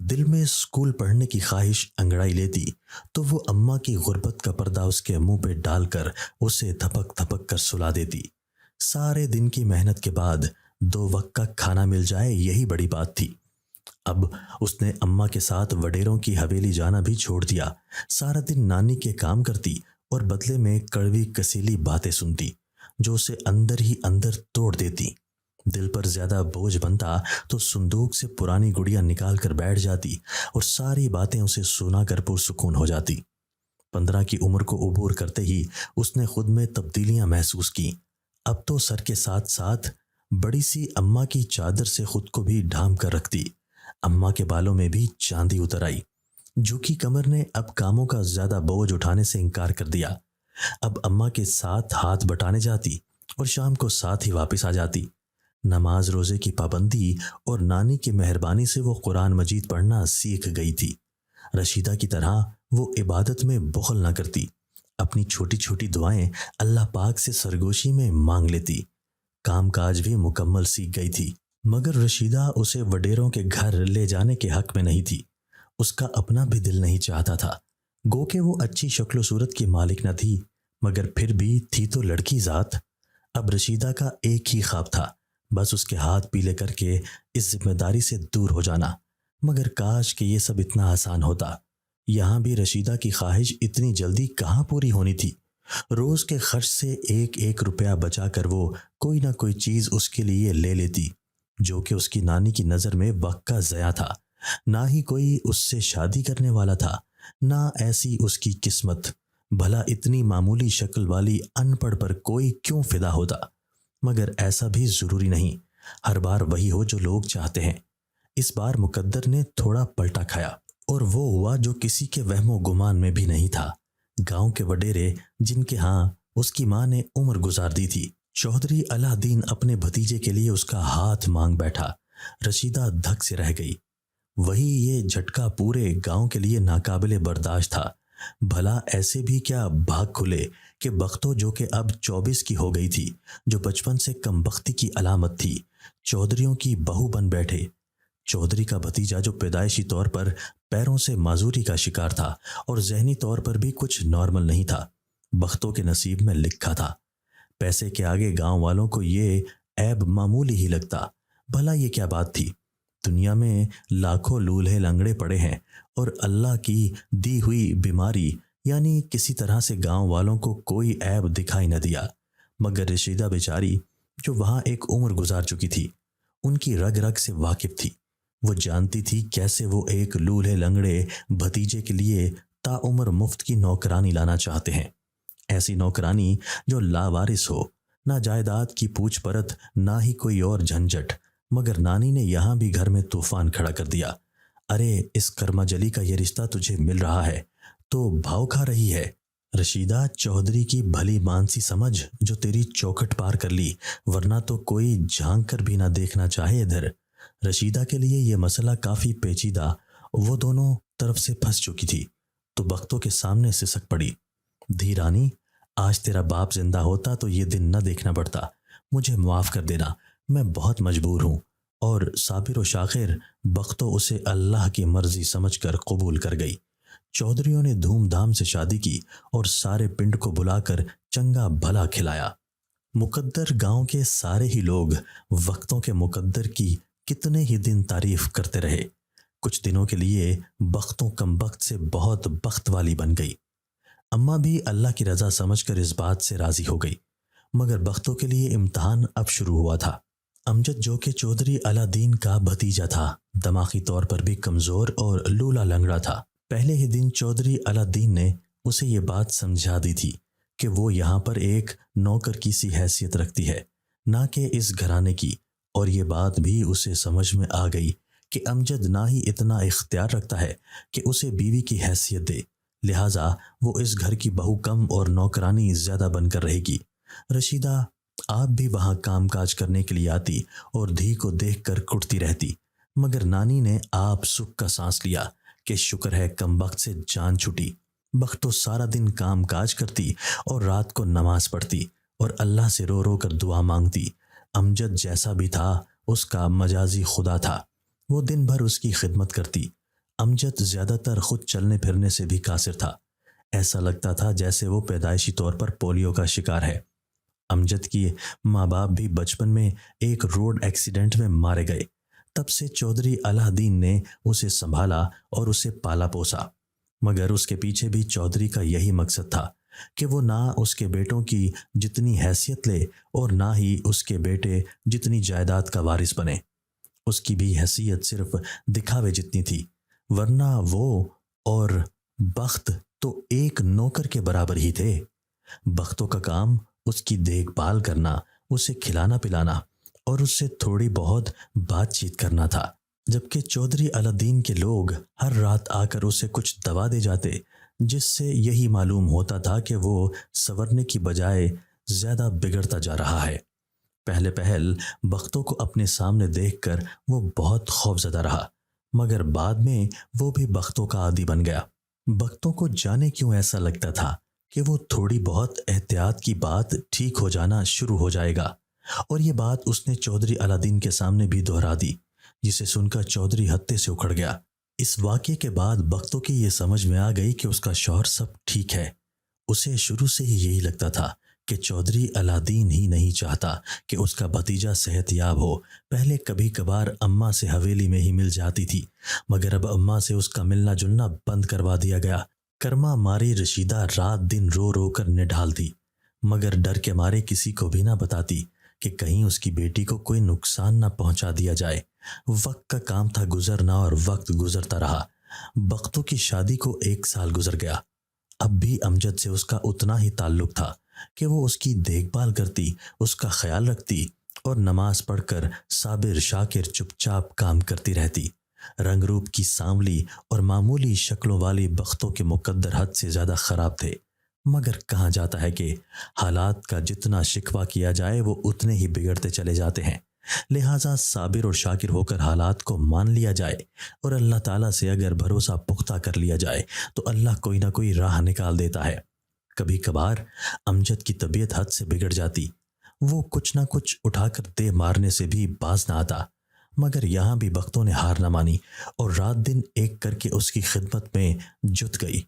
دل میں اسکول پڑھنے کی خواہش انگڑائی لیتی تو وہ اماں کی غربت کا پردہ اس کے منہ پہ ڈال کر اسے تھپک تھپک کر سلا دیتی۔ سارے دن کی محنت کے بعد 2 وقت کا کھانا مل جائے یہی بڑی بات تھی۔ اب اس نے اماں کے ساتھ وڈیروں کی حویلی جانا بھی چھوڑ دیا۔ سارا دن نانی کے کام کرتی اور بدلے میں کڑوی کسیلی باتیں سنتی جو اسے اندر ہی اندر توڑ دیتی۔ دل پر زیادہ بوجھ بنتا تو صندوق سے پرانی گڑیا نکال کر بیٹھ جاتی اور ساری باتیں اسے سنا کر پرسکون ہو جاتی۔ 15 کی عمر کو عبور کرتے ہی اس نے خود میں تبدیلیاں محسوس کی۔ اب تو سر کے ساتھ ساتھ بڑی سی اماں کی چادر سے خود کو بھی ڈھانپ کر رکھتی۔ اماں کے بالوں میں بھی چاندی اتر آئی۔ جھکی کمر نے اب کاموں کا زیادہ بوجھ اٹھانے سے انکار کر دیا۔ اب اماں کے ساتھ ہاتھ بٹانے جاتی اور شام کو ساتھ ہی واپس آ جاتی۔ نماز روزے کی پابندی اور نانی کی مہربانی سے وہ قرآن مجید پڑھنا سیکھ گئی تھی۔ رشیدہ کی طرح وہ عبادت میں بخل نہ کرتی، اپنی چھوٹی چھوٹی دعائیں اللہ پاک سے سرگوشی میں مانگ لیتی۔ کام کاج بھی مکمل سیکھ گئی تھی، مگر رشیدہ اسے وڈیروں کے گھر لے جانے کے حق میں نہیں تھی۔ اس کا اپنا بھی دل نہیں چاہتا تھا۔ گو کہ وہ اچھی شکل و صورت کی مالک نہ تھی، مگر پھر بھی تھی تو لڑکی ذات۔ اب رشیدہ کا ایک ہی خواب تھا، بس اس کے ہاتھ پیلے کر کے اس ذمہ داری سے دور ہو جانا۔ مگر کاش کہ یہ سب اتنا آسان ہوتا۔ یہاں بھی رشیدہ کی خواہش اتنی جلدی کہاں پوری ہونی تھی۔ روز کے خرچ سے 1 روپیہ بچا کر وہ کوئی نہ کوئی چیز اس کے لیے لے لیتی، جو کہ اس کی نانی کی نظر میں وقت کا ضیاع تھا۔ نہ ہی کوئی اس سے شادی کرنے والا تھا، نہ ایسی اس کی قسمت۔ بھلا اتنی معمولی شکل والی ان پڑھ پر کوئی کیوں فدا ہوتا؟ مگر ایسا بھی ضروری نہیں، ہر بار وہی ہو جو لوگ چاہتے ہیں۔ اس بار مقدر نے تھوڑا پلٹا کھایا اور وہ ہوا جو کسی کے وہم و گمان میں بھی نہیں تھا۔ گاؤں کے وڈیرے جن کے ہاں اس کی ماں نے عمر گزار دی تھی، چودھری الہ دین اپنے بھتیجے کے لیے اس کا ہاتھ مانگ بیٹھا۔ رشیدہ دھک سے رہ گئی۔ وہی یہ جھٹکا پورے گاؤں کے لیے ناقابل برداشت تھا۔ بھلا ایسے بھی کیا بھاگ کھلے کہ بختو جو کہ اب 24 کی ہو گئی تھی، جو بچپن سے کم بختی کی علامت تھی، چودھریوں کی بہو بن بیٹھے۔ چودھری کا بھتیجا جو پیدائشی طور پر پیروں سے معذوری کا شکار تھا اور ذہنی طور پر بھی کچھ نارمل نہیں تھا، بختوں کے نصیب میں لکھا تھا۔ پیسے کے آگے گاؤں والوں کو یہ عیب معمولی ہی لگتا۔ بھلا یہ کیا بات تھی؟ دنیا میں لاکھوں لولہے لنگڑے پڑے ہیں اور اللہ کی دی ہوئی بیماری یعنی کسی طرح سے گاؤں والوں کو کوئی عیب دکھائی نہ دیا۔ مگر رشیدہ بیچاری جو وہاں ایک عمر گزار چکی تھی، ان کی رگ رگ سے واقف تھی۔ وہ جانتی تھی کیسے وہ ایک لولہے لنگڑے بھتیجے کے لیے تا عمر مفت کی نوکرانی لانا چاہتے ہیں۔ ایسی نوکرانی جو لاوارث ہو، نہ جائیداد کی پوچھ پرت، نہ ہی کوئی اور جھنجھٹ۔ مگر نانی نے یہاں بھی گھر میں طوفان کھڑا کر دیا۔ ارے اس کرما جلی کا یہ رشتہ تجھے مل رہا ہے تو بھاؤ کھا رہی ہے۔ رشیدہ چودھری کی بھلی مانسی سمجھ جو تیری چوکھٹ پار کر لی، ورنہ تو کوئی جھانک کر بھی نہ دیکھنا چاہے ادھر۔ رشیدہ کے لیے یہ مسئلہ کافی پیچیدہ، وہ دونوں طرف سے پھنس چکی تھی تو بختوں کے سامنے سسک پڑی۔ دھی رانی، آج تیرا باپ زندہ ہوتا تو یہ دن نہ دیکھنا پڑتا۔ مجھے معاف کر دینا، میں بہت مجبور ہوں۔ اور صابر و شاخر بختوں اسے اللہ کی مرضی سمجھ کر قبول کر گئی۔ چودھریوں نے دھوم دھام سے شادی کی اور سارے پنڈ کو بلا کر چنگا بھلا کھلایا۔ مقدر گاؤں کے سارے ہی لوگ وقتوں کے مقدر کی کتنے ہی دن تعریف کرتے رہے۔ کچھ دنوں کے لیے بختوں کم بخت سے بہت بخت والی بن گئی۔ اماں بھی اللہ کی رضا سمجھ کر اس بات سے راضی ہو گئی۔ مگر بختوں کے لیے امتحان اب شروع ہوا تھا۔ امجد جو کہ چودھری الہ دین کا بھتیجا تھا، دماغی طور پر بھی کمزور اور لولا لنگڑا تھا۔ پہلے ہی دن چودھری الہ دین نے اسے یہ بات سمجھا دی تھی کہ وہ یہاں پر ایک نوکر کی سی حیثیت رکھتی ہے، نہ کہ اس گھرانے کی، اور یہ بات بھی اسے سمجھ میں آ گئی کہ امجد نہ ہی اتنا اختیار رکھتا ہے کہ اسے بیوی کی حیثیت دے، لہٰذا وہ اس گھر کی بہو کم اور نوکرانی زیادہ بن کر رہے گی۔ رشیدہ آپ بھی وہاں کام کاج کرنے کے لیے آتی اور دھی کو دیکھ کر کٹتی رہتی، مگر نانی نے آپ سکھ کا سانس لیا کہ شکر ہے کم وقت سے جان چھٹی۔ بختو سارا دن کام کاج کرتی اور رات کو نماز پڑھتی اور اللہ سے رو رو کر دعا مانگتی۔ امجد جیسا بھی تھا اس کا مجازی خدا تھا، وہ دن بھر اس کی خدمت کرتی، امجد زیادہ تر خود چلنے پھرنے سے بھی قاصر تھا۔ ایسا لگتا تھا جیسے وہ پیدائشی طور پر پولیو کا شکار ہے۔ امجد کی ماں باپ بھی بچپن میں ایک روڈ ایکسیڈنٹ میں مارے گئے۔ تب سے چودھری الہ دین نے اسے سنبھالا اور اسے پالا پوسا، مگر اس کے پیچھے بھی چودھری کا یہی مقصد تھا کہ وہ نہ اس کے بیٹوں کی جتنی حیثیت لے اور نہ ہی اس کے بیٹے جتنی جائیداد کا وارث بنے۔ اس کی بھی حیثیت صرف دکھاوے جتنی تھی، ورنہ وہ اور بخت تو ایک نوکر کے برابر ہی تھے۔ بختوں کا کام اس کی دیکھ بھال کرنا، اسے کھلانا پلانا اور اس سے تھوڑی بہت بات چیت کرنا تھا، جبکہ چودھری الہ دین کے لوگ ہر رات آ کر اسے کچھ دوا دے جاتے، جس سے یہی معلوم ہوتا تھا کہ وہ سنورنے کی بجائے زیادہ بگڑتا جا رہا ہے۔ پہلے پہل بختوں کو اپنے سامنے دیکھ کر وہ بہت خوفزدہ رہا، مگر بعد میں وہ بھی بختوں کا عادی بن گیا۔ بختوں کو جانے کیوں ایسا لگتا تھا کہ وہ تھوڑی بہت احتیاط کی بات ٹھیک ہو جانا شروع ہو جائے گا، اور یہ بات اس نے چودھری الہ دین کے سامنے بھی دہرا دی، جسے سن کر چودھری ہتے سے اکھڑ گیا۔ اس واقعے کے بعد بختوں کی یہ سمجھ میں آ گئی کہ اس کا شوہر سب ٹھیک ہے۔ اسے شروع سے ہی یہی لگتا تھا کہ چودھری الہ دین ہی نہیں چاہتا کہ اس کا بھتیجا صحت یاب ہو۔ پہلے کبھی کبھار اماں سے حویلی میں ہی مل جاتی تھی، مگر اب اماں سے اس کا ملنا جلنا بند کروا دیا گیا۔ کرما ماری رشیدہ رات دن رو رو کر نڈھالتی، مگر ڈر کے مارے کسی کو بھی نہ بتاتی کہ کہیں اس کی بیٹی کو کوئی نقصان نہ پہنچا دیا جائے۔ وقت کا کام تھا گزرنا، اور وقت گزرتا رہا۔ بختوں کی شادی کو 1 سال گزر گیا۔ اب بھی امجد سے اس کا اتنا ہی تعلق تھا کہ وہ اس کی دیکھ بھال کرتی، اس کا خیال رکھتی اور نماز پڑھ کر صابر شاکر چپ چاپ کام کرتی رہتی۔ رنگ روپ کی سانولی اور معمولی شکلوں والی بختوں کے مقدر حد سے زیادہ خراب تھے، مگر کہا جاتا ہے کہ حالات کا جتنا شکوہ کیا جائے وہ اتنے ہی بگڑتے چلے جاتے ہیں، لہٰذا صابر اور شاکر ہو کر حالات کو مان لیا جائے، اور اللہ تعالیٰ سے اگر بھروسہ پختہ کر لیا جائے تو اللہ کوئی نہ کوئی راہ نکال دیتا ہے۔ کبھی کبھار امجد کی طبیعت حد سے بگڑ جاتی، وہ کچھ نہ کچھ اٹھا کر دے مارنے سے بھی باز نہ آتا، مگر یہاں بھی بختوں نے ہار نہ مانی اور رات دن ایک کر کے اس کی خدمت میں جت گئی،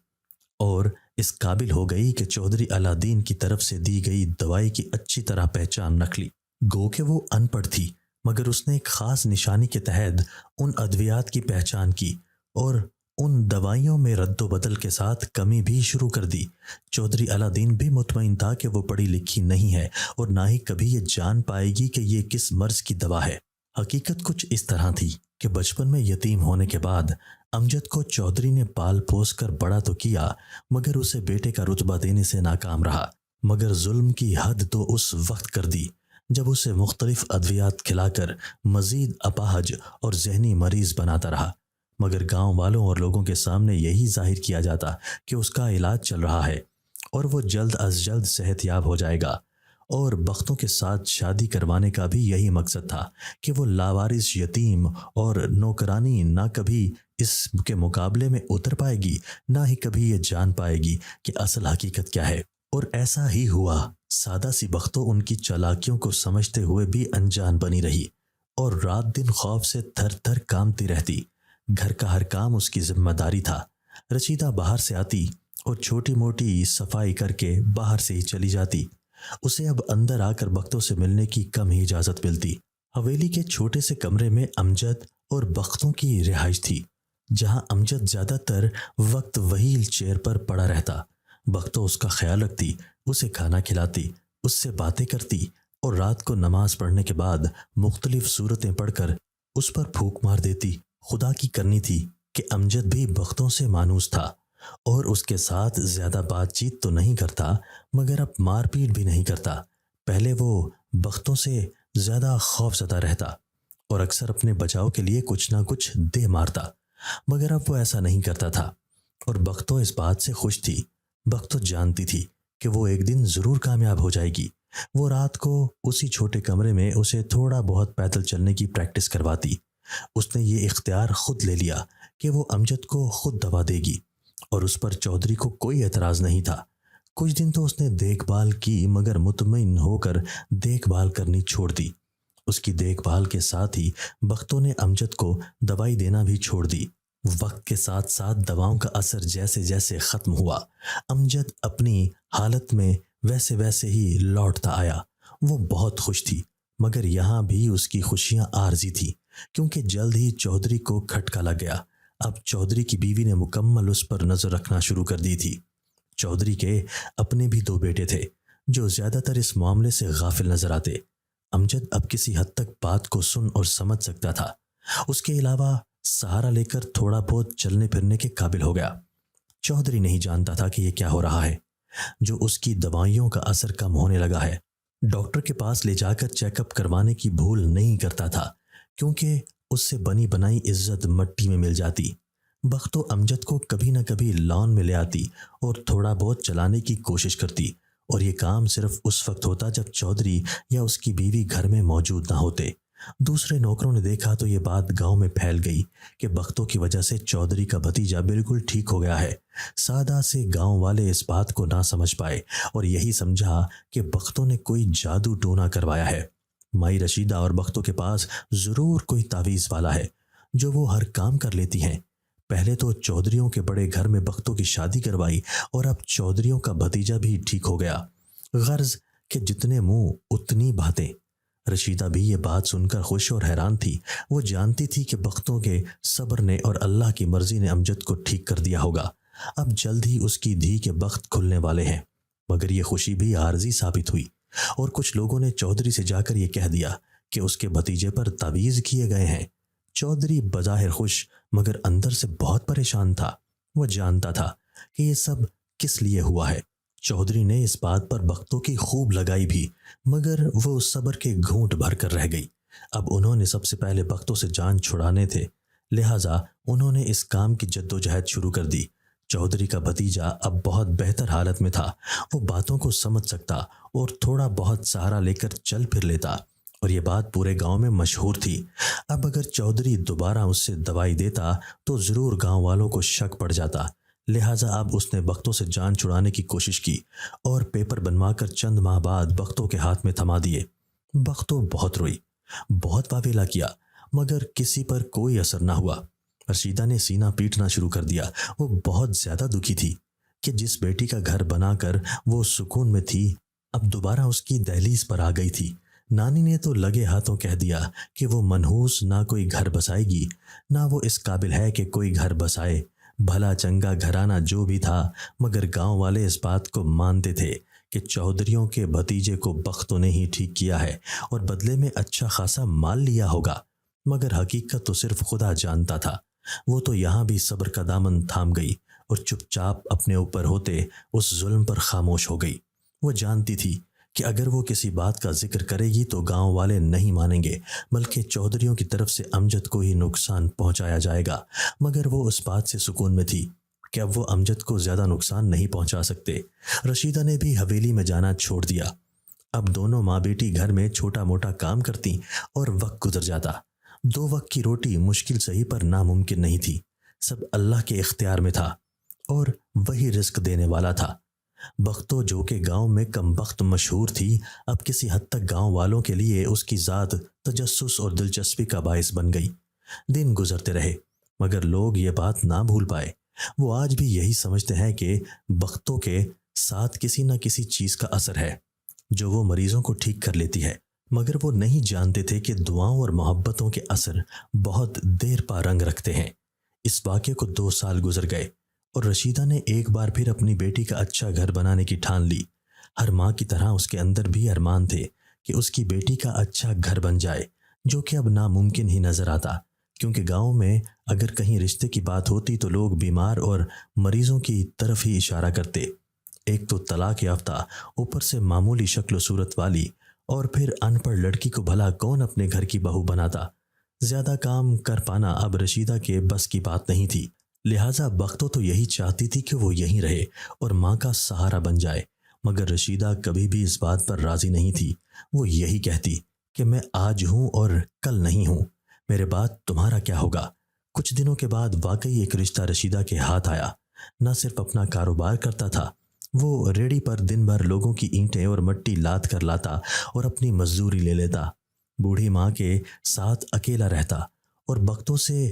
اور اس قابل ہو گئی کہ چودھری الہ دین کی طرف سے دی گئی دوائی کی اچھی طرح پہچان رکھ لی۔ گو کہ وہ ان پڑھ تھی، مگر اس نے ایک خاص نشانی کے تحت ان ادویات کی پہچان کی اور ان دوائیوں میں رد و بدل کے ساتھ کمی بھی شروع کر دی۔ چودھری الہ دین بھی مطمئن تھا کہ وہ پڑھی لکھی نہیں ہے اور نہ ہی کبھی یہ جان پائے گی کہ یہ کس مرض کی دوا ہے۔ حقیقت کچھ اس طرح تھی کہ بچپن میں یتیم ہونے کے بعد امجد کو چودھری نے پال پوس کر بڑا تو کیا، مگر اسے بیٹے کا رتبہ دینے سے ناکام رہا، مگر ظلم کی حد تو اس وقت کر دی جب اسے مختلف ادویات کھلا کر مزید اپاہج اور ذہنی مریض بناتا رہا، مگر گاؤں والوں اور لوگوں کے سامنے یہی ظاہر کیا جاتا کہ اس کا علاج چل رہا ہے اور وہ جلد از جلد صحت یاب ہو جائے گا، اور بختوں کے ساتھ شادی کروانے کا بھی یہی مقصد تھا کہ وہ لاوارث یتیم اور نوکرانی نہ کبھی اس کے مقابلے میں اتر پائے گی، نہ ہی کبھی یہ جان پائے گی کہ اصل حقیقت کیا ہے۔ اور ایسا ہی ہوا۔ سادہ سی بختوں ان کی چالاکیوں کو سمجھتے ہوئے بھی انجان بنی رہی اور رات دن خوف سے تھر تھر کامتی رہتی۔ گھر کا ہر کام اس کی ذمہ داری تھا۔ رشیدہ باہر سے آتی اور چھوٹی موٹی صفائی کر کے باہر سے ہی چلی جاتی۔ اسے اب اندر آ کر بختوں سے ملنے کی کم ہی اجازت ملتی۔ حویلی کے چھوٹے سے کمرے میں امجد اور بختوں کی رہائش تھی، جہاں امجد زیادہ تر وقت وہیل چیئر پر پڑا رہتا۔ بختوں اس کا خیال رکھتی، اسے کھانا کھلاتی، اس سے باتیں کرتی اور رات کو نماز پڑھنے کے بعد مختلف سورتیں پڑھ کر اس پر پھونک مار دیتی۔ خدا کی کرنی تھی کہ امجد بھی بختوں سے مانوس تھا اور اس کے ساتھ زیادہ بات چیت تو نہیں کرتا، مگر اب مار پیٹ بھی نہیں کرتا۔ پہلے وہ بختوں سے زیادہ خوف زدہ رہتا اور اکثر اپنے بچاؤ کے لیے کچھ نہ کچھ دے مارتا، مگر اب وہ ایسا نہیں کرتا تھا اور بختوں اس بات سے خوش تھی۔ بختوں جانتی تھی کہ وہ ایک دن ضرور کامیاب ہو جائے گی۔ وہ رات کو اسی چھوٹے کمرے میں اسے تھوڑا بہت پیدل چلنے کی پریکٹس کرواتی۔ اس نے یہ اختیار خود لے لیا کہ وہ امجد کو خود دوا دے گی، اور اس پر چودھری کو کوئی اعتراض نہیں تھا۔ کچھ دن تو اس نے دیکھ بھال کی، مگر مطمئن ہو کر دیکھ بھال کرنی چھوڑ دی۔ اس کی دیکھ بھال کے ساتھ ہی بختوں نے امجد کو دوائی دینا بھی چھوڑ دی۔ وقت کے ساتھ ساتھ دواؤں کا اثر جیسے جیسے ختم ہوا، امجد اپنی حالت میں ویسے ویسے ہی لوٹتا آیا۔ وہ بہت خوش تھی، مگر یہاں بھی اس کی خوشیاں عارضی تھی، کیونکہ جلد ہی چودھری کو کھٹکا لگ گیا۔ اب چودھری کی بیوی نے مکمل اس پر نظر رکھنا شروع کر دی تھی۔ چودھری کے اپنے بھی 2 بیٹے تھے جو زیادہ تر اس معاملے سے غافل نظر آتے۔ امجد اب کسی حد تک بات کو سن اور سمجھ سکتا تھا۔ اس کے علاوہ سہارا لے کر تھوڑا بہت چلنے پھرنے کے قابل ہو گیا۔ چودھری نہیں جانتا تھا کہ یہ کیا ہو رہا ہے، جو اس کی دوائیوں کا اثر کم ہونے لگا ہے۔ ڈاکٹر کے پاس لے جا کر چیک اپ کروانے کی بھول نہیں کرتا تھا، کیونکہ اس سے بنی بنائی عزت مٹی میں مل جاتی۔ بختو امجد کو کبھی نہ کبھی لان میں لے آتی اور تھوڑا بہت چلانے کی کوشش کرتی، اور یہ کام صرف اس وقت ہوتا جب چودھری یا اس کی بیوی گھر میں موجود نہ ہوتے۔ دوسرے نوکروں نے دیکھا تو یہ بات گاؤں میں پھیل گئی کہ بختوں کی وجہ سے چودھری کا بھتیجا بالکل ٹھیک ہو گیا ہے۔ سادہ سے گاؤں والے اس بات کو نہ سمجھ پائے اور یہی سمجھا کہ بختوں نے کوئی جادو ٹونا کروایا ہے۔ مائی رشیدہ اور بختوں کے پاس ضرور کوئی تعویذ والا ہے جو وہ ہر کام کر لیتی ہیں۔ پہلے تو چودھریوں کے بڑے گھر میں بختوں کی شادی کروائی اور اب چودھریوں کا بھتیجا بھی ٹھیک ہو گیا۔ غرض کہ جتنے منہ اتنی باتیں۔ رشیدہ بھی یہ بات سن کر خوش اور حیران تھی۔ وہ جانتی تھی کہ بختوں کے صبر نے اور اللہ کی مرضی نے امجد کو ٹھیک کر دیا ہوگا۔ اب جلد ہی اس کی دھی کے بخت کھلنے والے ہیں۔ مگر یہ خوشی بھی عارضی ثابت ہوئی، اور کچھ لوگوں نے چودھری سے جا کر یہ کہہ دیا کہ اس کے بھتیجے پر تعویذ کیے گئے ہیں۔ چودھری بظاہر خوش مگر اندر سے بہت پریشان تھا۔ وہ جانتا تھا کہ یہ سب کس لیے ہوا ہے۔ چودھری نے اس بات پر بختوں کی خوب لگائی بھی، مگر وہ صبر کے گھونٹ بھر کر رہ گئی۔ اب انہوں نے سب سے پہلے بختوں سے جان چھڑانے تھے، لہٰذا انہوں نے اس کام کی جدوجہد شروع کر دی۔ چودھری کا بھتیجا اب بہت بہتر حالت میں تھا۔ وہ باتوں کو سمجھ سکتا اور تھوڑا بہت سہارا لے کر چل پھر لیتا، اور یہ بات پورے گاؤں میں مشہور تھی۔ اب اگر چودھری دوبارہ اس سے دوائی دیتا تو ضرور گاؤں والوں کو شک پڑ جاتا۔ لہٰذا اب اس نے بختوں سے جان چھڑانے کی کوشش کی اور پیپر بنوا کر چند ماہ بعد بختوں کے ہاتھ میں تھما دیے۔ بختوں بہت روئی، بہت واویلا کیا، مگر کسی پر کوئی اثر نہ ہوا۔ رشیدہ نے سینہ پیٹنا شروع کر دیا۔ وہ بہت زیادہ دکھی تھی کہ جس بیٹی کا گھر بنا کر وہ سکون میں تھی، اب دوبارہ اس کی دہلیز پر آ گئی تھی۔ نانی نے تو لگے ہاتھوں کہہ دیا کہ وہ منحوس نہ کوئی گھر بسائے گی، نہ وہ اس قابل ہے کہ کوئی گھر بسائے۔ بھلا چنگا گھرانہ جو بھی تھا، مگر گاؤں والے اس بات کو مانتے تھے کہ چودھریوں کے بھتیجے کو بختوں نے ہی ٹھیک کیا ہے اور بدلے میں اچھا خاصا مال لیا ہوگا۔ مگر حقیقت تو صرف خدا جانتا تھا۔ وہ تو یہاں بھی صبر کا دامن تھام گئی اور چپ چاپ اپنے اوپر ہوتے اس ظلم پر خاموش ہو گئی۔ وہ جانتی تھی کہ اگر وہ کسی بات کا ذکر کرے گی تو گاؤں والے نہیں مانیں گے، بلکہ چودھریوں کی طرف سے امجد کو ہی نقصان پہنچایا جائے گا۔ مگر وہ اس بات سے سکون میں تھی کہ اب وہ امجد کو زیادہ نقصان نہیں پہنچا سکتے۔ رشیدہ نے بھی حویلی میں جانا چھوڑ دیا۔ اب دونوں ماں بیٹی گھر میں چھوٹا موٹا کام کرتی اور وقت گزر جاتا۔ 2 وقت کی روٹی مشکل صحیح پر ناممکن نہیں تھی۔ سب اللہ کے اختیار میں تھا اور وہی رزق دینے والا تھا۔ بختوں جو کہ گاؤں میں کم بخت مشہور تھی، اب کسی حد تک گاؤں والوں کے لیے اس کی ذات تجسس اور دلچسپی کا باعث بن گئی۔ دن گزرتے رہے مگر لوگ یہ بات نہ بھول پائے۔ وہ آج بھی یہی سمجھتے ہیں کہ بختوں کے ساتھ کسی نہ کسی چیز کا اثر ہے جو وہ مریضوں کو ٹھیک کر لیتی ہے، مگر وہ نہیں جانتے تھے کہ دعاؤں اور محبتوں کے اثر بہت دیر پا رنگ رکھتے ہیں۔ اس واقعے کو 2 سال گزر گئے اور رشیدہ نے ایک بار پھر اپنی بیٹی کا اچھا گھر بنانے کی ٹھان لی۔ ہر ماں کی طرح اس کے اندر بھی ارمان تھے کہ اس کی بیٹی کا اچھا گھر بن جائے، جو کہ اب ناممکن ہی نظر آتا، کیونکہ گاؤں میں اگر کہیں رشتے کی بات ہوتی تو لوگ بیمار اور مریضوں کی طرف ہی اشارہ کرتے۔ ایک تو طلاق یافتہ، اوپر سے معمولی شکل و صورت والی، اور پھر ان پڑھ لڑکی کو بھلا کون اپنے گھر کی بہو بناتا۔ زیادہ کام کر پانا اب رشیدہ کے بس کی بات نہیں تھی، لہٰذا بختوں تو یہی چاہتی تھی کہ وہ یہیں رہے اور ماں کا سہارا بن جائے، مگر رشیدہ کبھی بھی اس بات پر راضی نہیں تھی۔ وہ یہی کہتی کہ میں آج ہوں اور کل نہیں ہوں، میرے بعد تمہارا کیا ہوگا۔ کچھ دنوں کے بعد واقعی ایک رشتہ رشیدہ کے ہاتھ آیا۔ نہ صرف اپنا کاروبار کرتا تھا، وہ ریڑھی پر دن بھر لوگوں کی اینٹیں اور مٹی لاد کر لاتا اور اپنی مزدوری لے لیتا۔ بوڑھی ماں کے ساتھ اکیلا رہتا اور بختوں سے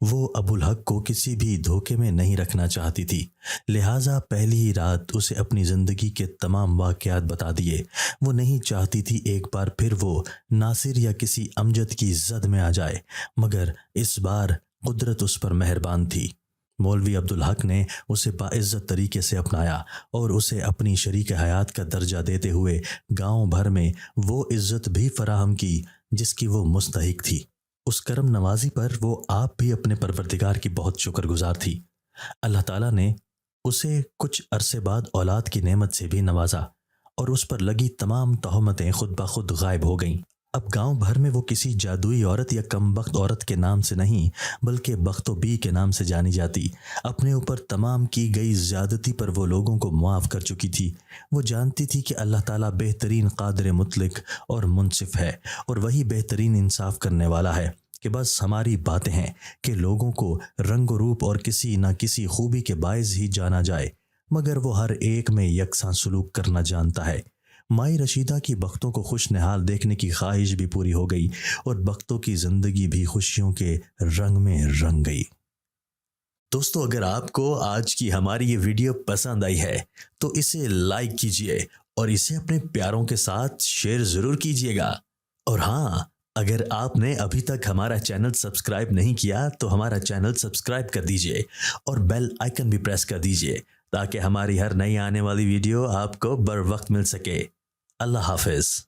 وہ ابو الحق کو کسی بھی دھوکے میں نہیں رکھنا چاہتی تھی، لہٰذا پہلی ہی رات اسے اپنی زندگی کے تمام واقعات بتا دیے۔ وہ نہیں چاہتی تھی ایک بار پھر وہ ناصر یا کسی امجد کی زد میں آ جائے، مگر اس بار قدرت اس پر مہربان تھی۔ مولوی عبدالحق نے اسے باعزت طریقے سے اپنایا اور اسے اپنی شریک حیات کا درجہ دیتے ہوئے گاؤں بھر میں وہ عزت بھی فراہم کی جس کی وہ مستحق تھی۔ اس کرم نوازی پر وہ آپ بھی اپنے پروردگار کی بہت شکر گزار تھی۔ اللہ تعالیٰ نے اسے کچھ عرصے بعد اولاد کی نعمت سے بھی نوازا اور اس پر لگی تمام تہمتیں خود بخود غائب ہو گئیں۔ اب گاؤں بھر میں وہ کسی جادوئی عورت یا کم بخت عورت کے نام سے نہیں بلکہ بخت و بی کے نام سے جانی جاتی۔ اپنے اوپر تمام کی گئی زیادتی پر وہ لوگوں کو معاف کر چکی تھی۔ وہ جانتی تھی کہ اللہ تعالیٰ بہترین قادر مطلق اور منصف ہے اور وہی بہترین انصاف کرنے والا ہے کہ بس ہماری باتیں ہیں کہ لوگوں کو رنگ و روپ اور کسی نہ کسی خوبی کے باعث ہی جانا جائے، مگر وہ ہر ایک میں یکساں سلوک کرنا جانتا ہے۔ مائی رشیدہ کی بختوں کو خوش نحال دیکھنے کی خواہش بھی پوری ہو گئی اور بختوں کی زندگی بھی خوشیوں کے رنگ میں رنگ گئی۔ دوستو، اگر آپ کو آج کی ہماری یہ ویڈیو پسند آئی ہے تو اسے لائک کیجئے اور اسے اپنے پیاروں کے ساتھ شیئر ضرور کیجئے گا۔ اور ہاں، اگر آپ نے ابھی تک ہمارا چینل سبسکرائب نہیں کیا تو ہمارا چینل سبسکرائب کر دیجئے اور بیل آئیکن بھی پریس کر دیجئے تاکہ ہماری ہر نئی آنے والی ویڈیو آپ کو بر وقت مل سکے۔ اللہ حافظ۔